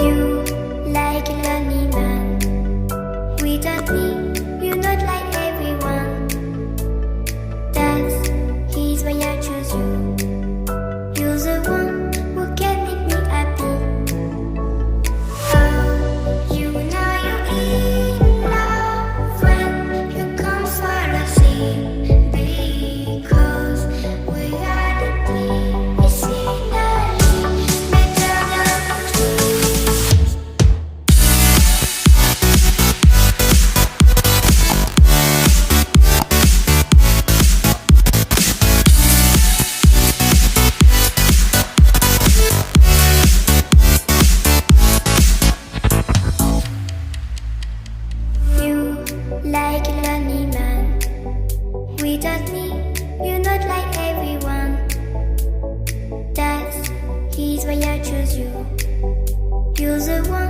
You like a lonely man. Without me, you're not like everyone. That's he's why I choose you. You're the one who can make me happy. Oh, you know you're in love when you come fall asleep. Because we are the medicinally better than trees. You like a lonely man. Without me, you're not like everyone. That's he's why I choose you. You're the one